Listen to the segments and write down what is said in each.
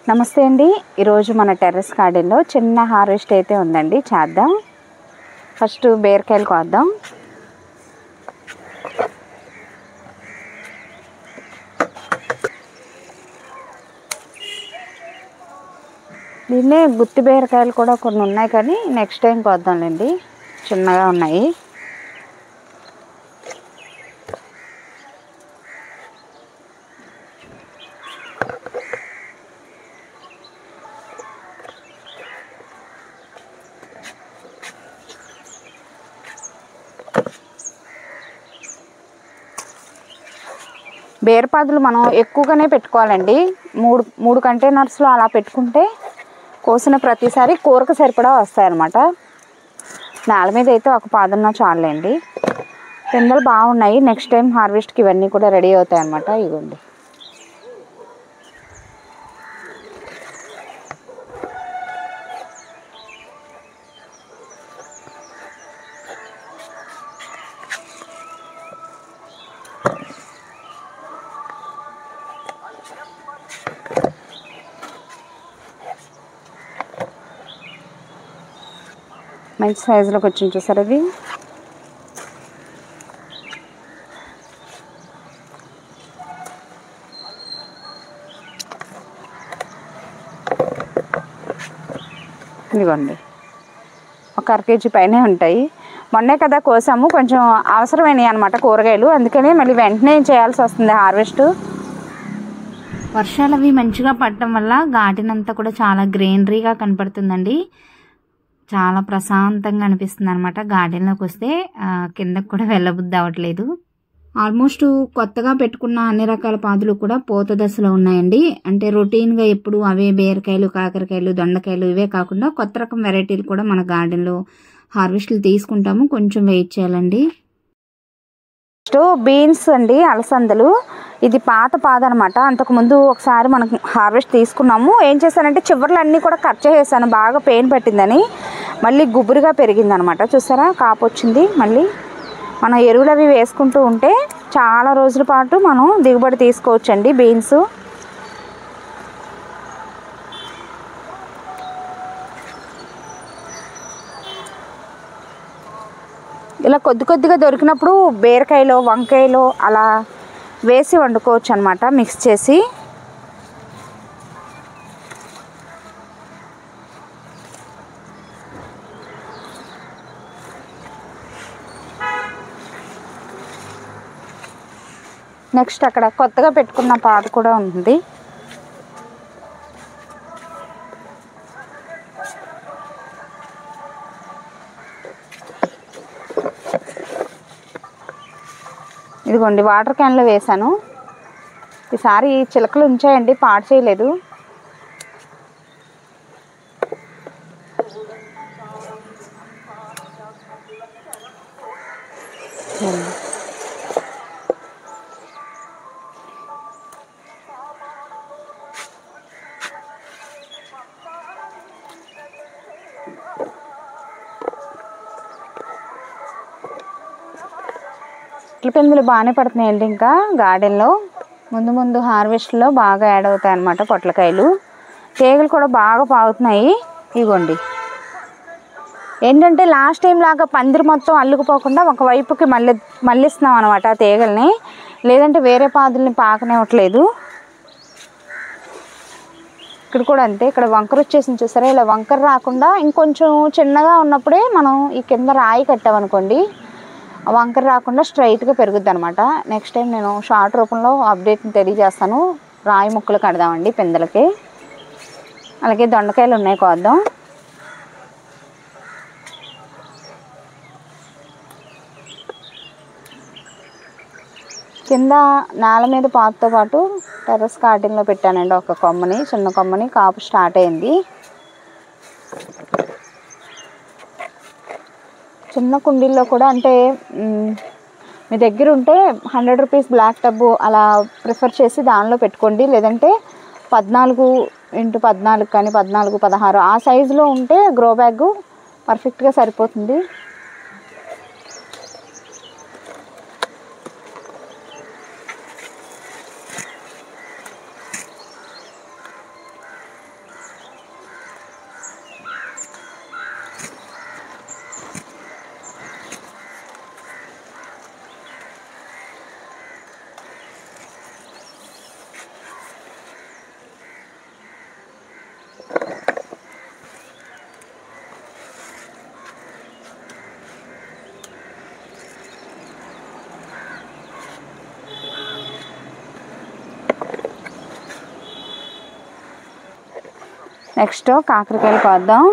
నమస్తే అండి. ఈరోజు మన టెర్రస్ గార్డెన్లో చిన్న హార్వెస్ట్ అయితే ఉందండి, చేద్దాం. ఫస్ట్ బీరకాయలు కోద్దాం. దీన్నే గుత్తి బీరకాయలు కూడా కొన్ని ఉన్నాయి, కానీ నెక్స్ట్ టైం కోద్దాంలేండి, చిన్నగా ఉన్నాయి. బీరపాదులు మనం ఎక్కువగానే పెట్టుకోవాలండి. మూడు కంటైనర్స్లో అలా పెట్టుకుంటే కోసిన ప్రతిసారి కూరకు సరిపడా వస్తాయన్నమాట. నేల మీద అయితే ఒక పాదున్నా చాలండి. పిందెలు బాగున్నాయి. నెక్స్ట్ టైం హార్వెస్ట్కి ఇవన్నీ కూడా రెడీ అవుతాయి అన్నమాట. ఇవ్వండి. మంచి సైజులోకి వచ్చింది, చూసారు అది. ఇదిగోండి, ఒక 1/2 kg పైనే ఉంటాయి. మొన్నే కదా కోసాము, కొంచెం అవసరమైనవి అనమాట కూరగాయలు, అందుకనే మళ్ళీ వెంటనే చేయాల్సి వస్తుంది హార్వెస్ట్. వర్షాలు అవి మంచిగా పడటం వల్ల గార్డెన్ అంతా కూడా చాలా గ్రీనరీగా కనపడుతుందండి. చాలా ప్రశాంతంగా అనిపిస్తుంది అనమాట. గార్డెన్లోకి వస్తే కిందకు కూడా వెళ్ళబుద్ధి అవ్వట్లేదు. ఆల్మోస్ట్ కొత్తగా పెట్టుకున్న అన్ని రకాల పాదులు కూడా పూత దశలో ఉన్నాయండి. అంటే రొటీన్గా ఎప్పుడు అవే బీరకాయలు, కాకరకాయలు, దొండకాయలు ఇవే కాకుండా కొత్త రకం వెరైటీలు కూడా మన గార్డెన్లో హార్వెస్ట్లు తీసుకుంటాము. కొంచెం వెయిట్ చేయాలండి. బీన్స్ అండి, అలసందలు. ఇది పాత పాద అనమాట. అంతకుముందు ఒకసారి మనకు హార్వెస్ట్ తీసుకున్నాము. ఏం చేశానంటే చివర్లు అన్నీ కూడా కట్ చేసేసాను, బాగా పెయిన్ పట్టిందని. మళ్ళీ గుబురుగా పెరిగింది అనమాట. చూసారా, కాపు వచ్చింది. మళ్ళీ మనం ఎరువులు అవి వేసుకుంటూ ఉంటే చాలా రోజుల పాటు మనం దిగుబడి తీసుకోవచ్చండి బీన్స్. ఇలా కొద్ది కొద్దిగా దొరికినప్పుడు బీరకాయలో, వంకాయలో అలా వేసి వండుకోవచ్చు అనమాట, మిక్స్ చేసి. నెక్స్ట్ అక్కడ కొత్తగా పెట్టుకున్న పాదు కూడా ఉంది. ఇదిగోండి, వాటర్ క్యాన్లో వేసాను. ఈసారి చిలకలు ఉంచాయండి, పాడు చేయలేదు. ఇట్ల పిందులు బాగానే పడుతున్నాయండి. ఇంకా గార్డెన్లో ముందు ముందు హార్వెస్ట్లో బాగా యాడ్ అవుతాయి అన్నమాట పొట్లకాయలు. తీగలు కూడా బాగా పాగుతున్నాయి. ఇగోండి, ఏంటంటే లాస్ట్ టైం లాగా పందిరి మొత్తం అల్లుకుపోకుండా ఒకవైపుకి మళ్ళిస్తున్నాం అనమాట తీగల్ని. లేదంటే వేరే పాదుల్ని పాకనివ్వట్లేదు. ఇక్కడ కూడా అంతే. ఇక్కడ వంకర వచ్చేసింది, చూసారా. ఇలా వంకర రాకుండా ఇంకొంచెం చిన్నగా ఉన్నప్పుడే మనం ఈ కింద రాయి కట్టామనుకోండి, వంకర రాకుండా స్ట్రైట్గా పెరుగుద్ది అనమాట. నెక్స్ట్ టైం నేను షార్ట్ రూపంలో అప్డేట్ని తెలియజేస్తాను. రాయి ముక్కలు కడదామండి పిందెలకి. అలాగే దొండకాయలు ఉన్నాయి, కోద్దాం. కింద నేల మీద పాతుతో పాటు టెర్రస్ గార్డెన్లో పెట్టానండి ఒక కొమ్మని, చిన్న కొమ్మని. కాపు స్టార్ట్ అయింది. చిన్న కుండీల్లో కూడా, అంటే మీ దగ్గర ఉంటే 100 రూపీస్ బ్లాక్ టబ్బు అలా ప్రిఫర్ చేసి దానిలో పెట్టుకోండి. లేదంటే 14x14 కానీ 14x16 ఆ సైజులో ఉంటే గ్రో బ్యాగ్ పర్ఫెక్ట్గా సరిపోతుంది. నెక్స్ట్ కాకరకాయలు కోద్దాం.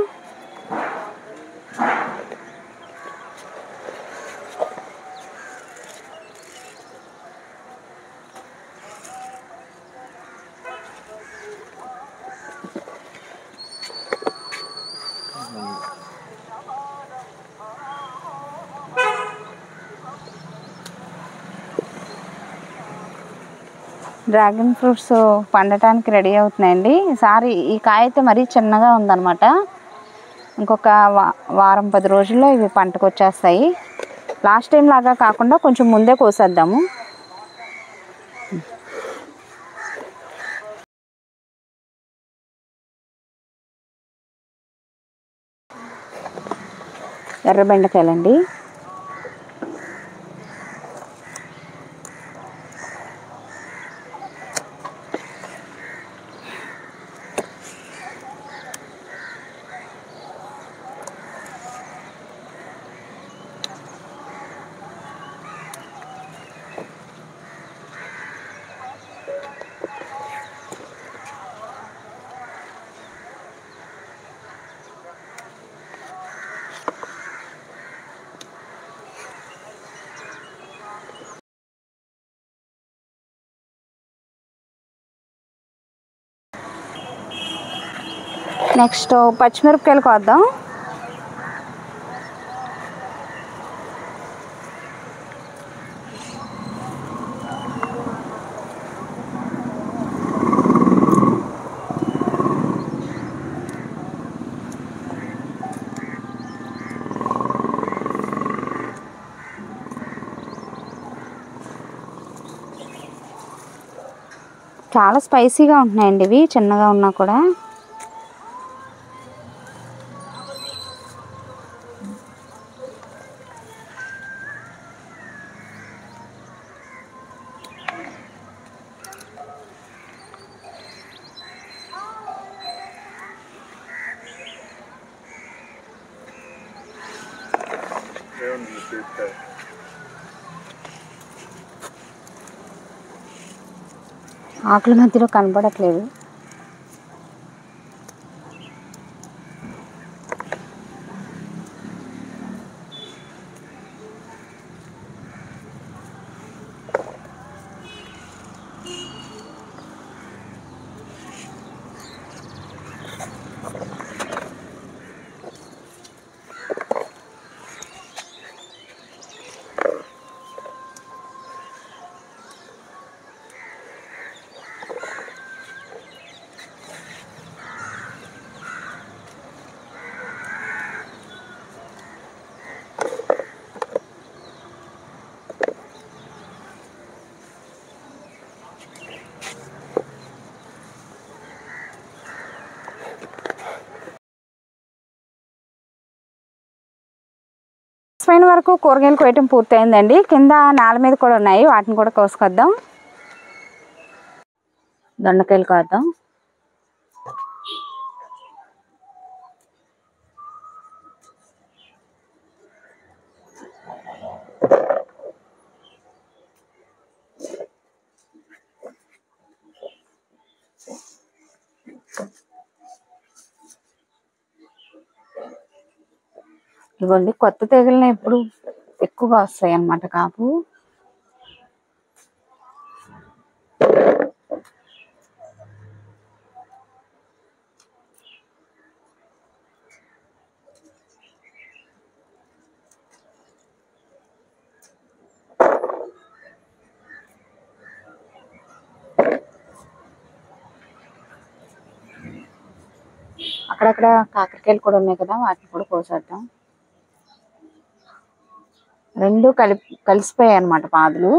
డ్రాగన్ ఫ్రూట్స్ పండటానికి రెడీ అవుతున్నాయండి. ఈసారి ఈ కాయ అయితే మరీ చిన్నగా ఉందన్నమాట. ఇంకొక వారం 10 రోజుల్లో ఇవి పంటకు వచ్చేస్తాయి. లాస్ట్ టైం లాగా కాకుండా కొంచెం ముందే కోసేద్దాము. ఎర్ర బెండకాయలండి. నెక్స్ట్ పచ్చిమిరపకాయలు కోద్దాం. చాలా స్పైసీగా ఉంటున్నాయండి ఇవి, చిన్నగా ఉన్నా కూడా. ఆకుల మధ్యలో కనపడట్లేదు. పైన వరకు కూరగాయలు కోయటం పూర్తయిందండి. కింద నేల మీద కూడా ఉన్నాయి, వాటిని కూడా కోసుకొద్దాం. దొండకాయలు కోద్దాం. ఇవ్వండి, కొత్త తెగులని ఎప్పుడు ఎక్కువగా వస్తాయి అన్నమాట కాపు. అక్కడక్కడ కాకరకాయలు కూడా ఉన్నాయి కదా, వాటిని కూడా కోసేద్దాం. రెండు కలిసిపోయాయి అన్నమాట, పాదులు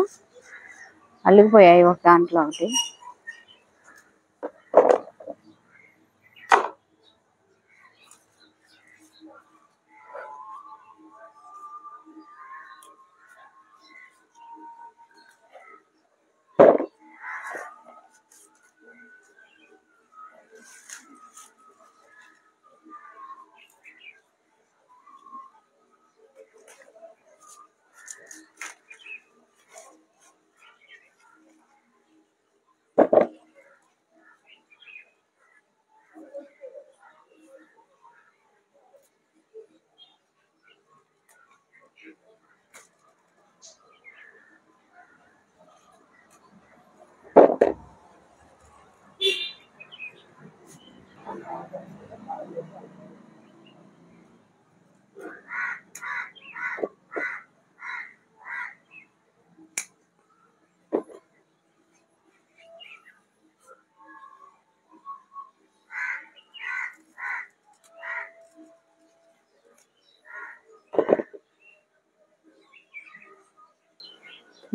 అల్లిగిపోయాయి ఒక దాంట్లో ఒకటి.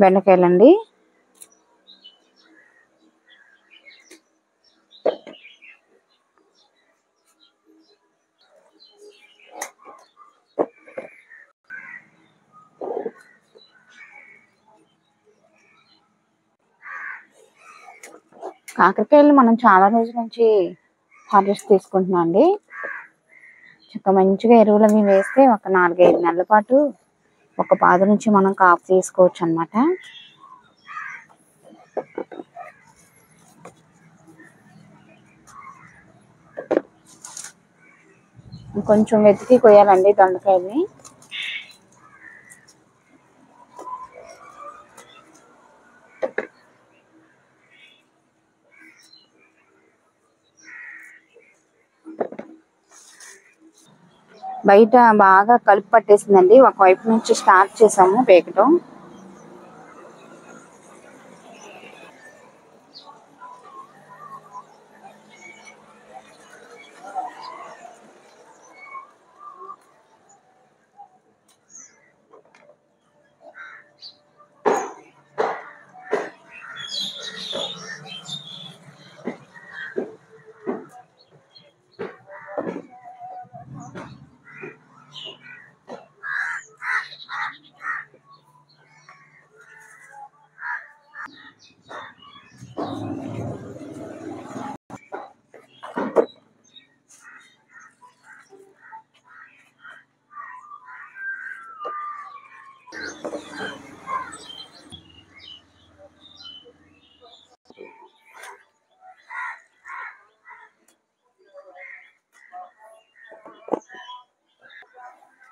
బెండకాయలండి. కాకరకాయలు మనం చాలా రోజుల నుంచి హార్వెస్ట్ తీసుకుంటున్నాం అండి. మంచిగా ఎరువులు అవి వేస్తే ఒక 4-5 నెలల పాటు ఒక పాదు నుంచి మనం కాపు తీసుకోవచ్చు అన్నమాట. కొంచెం వెతికి కొయ్యాలండి దొండకాయల్ని. బయట బాగా కలుపు పట్టేసిందండి. ఒకవైపు నుంచి స్టార్ట్ చేసాము పేకటం.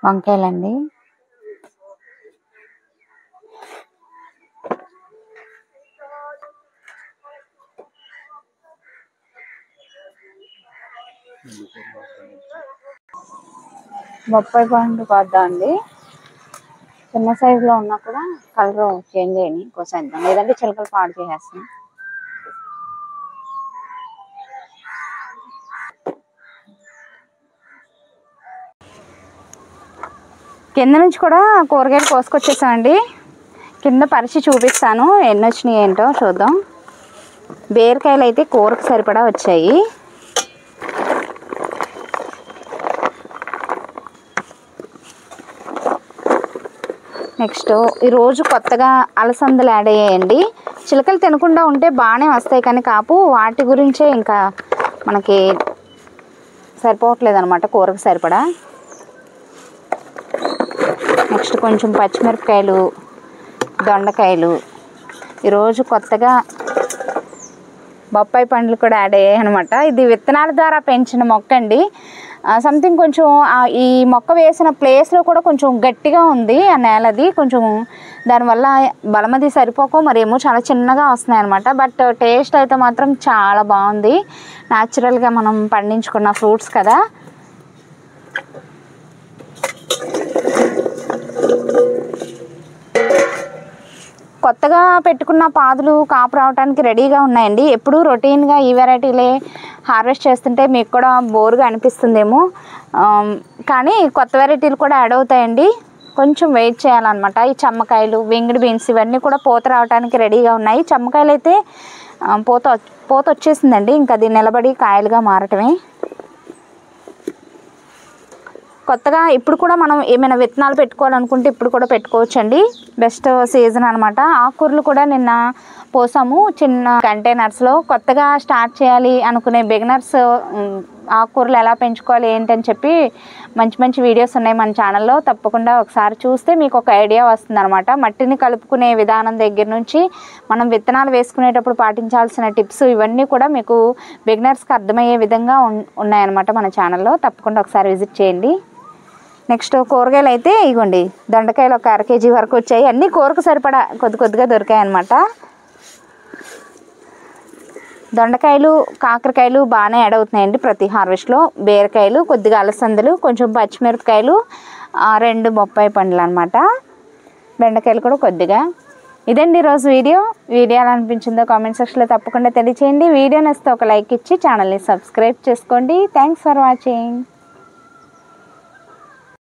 వంకాయలండి. బొప్పాయి పండు కోద్దాం అండి. చిన్న సైజులో ఉన్నా కూడా కలర్ చేంజ్ అయ్యి కోసేద్దాం, లేదంటే చిలకలు పాడు చేసేస్తాం. కింద నుంచి కూడా కూరగాయలు కోసుకొచ్చేసామండి. కింద పరిచి చూపిస్తాను ఎన్ని వచ్చినాయి ఏంటో చూద్దాం. బీరకాయలు అయితే కూరకు సరిపడా వచ్చాయి. నెక్స్ట్ ఈరోజు కొత్తగా అలసందలు యాడ్ అయ్యాయండి. చిలకలు తినకుండా ఉంటే బాగానే వస్తాయి, కానీ కాపు వాటి గురించే ఇంకా మనకి సరిపోవట్లేదు అనమాట కూరకు సరిపడా. నెక్స్ట్ కొంచెం పచ్చిమిరపకాయలు, దొండకాయలు. ఈరోజు కొత్తగా బొప్పాయి పండ్లు కూడా యాడ్ అయ్యాయి అనమాట. ఇది విత్తనాల ద్వారా పెంచిన మొక్క అండి. సంథింగ్ కొంచెం ఈ మొక్క వేసిన ప్లేస్లో కూడా కొంచెం గట్టిగా ఉంది ఆ నేలది. కొంచెం దానివల్ల బలమది సరిపోక మరేమో చాలా చిన్నగా వస్తున్నాయి అనమాట. బట్ టేస్ట్ అయితే మాత్రం చాలా బాగుంది. న్యాచురల్గా మనం పండించుకున్న ఫ్రూట్స్ కదా. కొత్తగా పెట్టుకున్న పాదులు కాపు రావడానికి రెడీగా ఉన్నాయండి. ఎప్పుడు రొటీన్గా ఈ వెరైటీలే హార్వెస్ట్ చేస్తుంటే మీకు కూడా బోర్గా అనిపిస్తుందేమో, కానీ కొత్త వెరైటీలు కూడా యాడ్ అవుతాయండి. కొంచెం వెయిట్ చేయాలన్నమాట. ఈ చమ్మకాయలు, వింగిడ్ బీన్స్ ఇవన్నీ కూడా పూత రావడానికి రెడీగా ఉన్నాయి. చమ్మకాయలు అయితే పూత వచ్చేసిందండి. ఇంకా అది నిలబడి కాయలుగా మారటమే. కొత్తగా ఇప్పుడు కూడా మనం ఏమైనా విత్తనాలు పెట్టుకోవాలనుకుంటే ఇప్పుడు కూడా పెట్టుకోవచ్చండి. బెస్ట్ సీజన్ అనమాట. ఆకుకూరలు కూడా నిన్న పోసాము చిన్న కంటైనర్స్లో. కొత్తగా స్టార్ట్ చేయాలి అనుకునే బిగినర్స్ ఆకుకూరలు ఎలా పెంచుకోవాలి ఏంటని చెప్పి మంచి మంచి వీడియోస్ ఉన్నాయి మన ఛానల్లో. తప్పకుండా ఒకసారి చూస్తే మీకు ఒక ఐడియా వస్తుంది అనమాట. మట్టిని కలుపుకునే విధానం దగ్గర నుంచి మనం విత్తనాలు వేసుకునేటప్పుడు పాటించాల్సిన టిప్స్ ఇవన్నీ కూడా మీకు బిగినర్స్కి అర్థమయ్యే విధంగా ఉన్నాయన్నమాట మన ఛానల్లో. తప్పకుండా ఒకసారి విజిట్ చేయండి. నెక్స్ట్ కూరగాయలు అయితే ఇగోండి, దొండకాయలు ఒక 1/2 kg వరకు వచ్చాయి. అన్నీ కూరకు సరిపడా కొద్దిగా దొరికాయి అన్నమాట. దొండకాయలు, కాకరకాయలు బాగానే యాడ్ అవుతున్నాయండి ప్రతి హార్వెస్ట్లో. బీరకాయలు, కొద్దిగా అలసందలు, కొంచెం పచ్చిమిరపకాయలు, 2 బొప్పాయి పండ్లు అనమాట. బెండకాయలు కూడా కొద్దిగా. ఇదండి ఈరోజు వీడియో ఎలా అనిపించిందో కామెంట్ సెక్షన్లో తప్పకుండా తెలియచేయండి. వీడియో నచ్చితే ఒక లైక్ ఇచ్చి ఛానల్ని సబ్స్క్రైబ్ చేసుకోండి. Thanks for watching.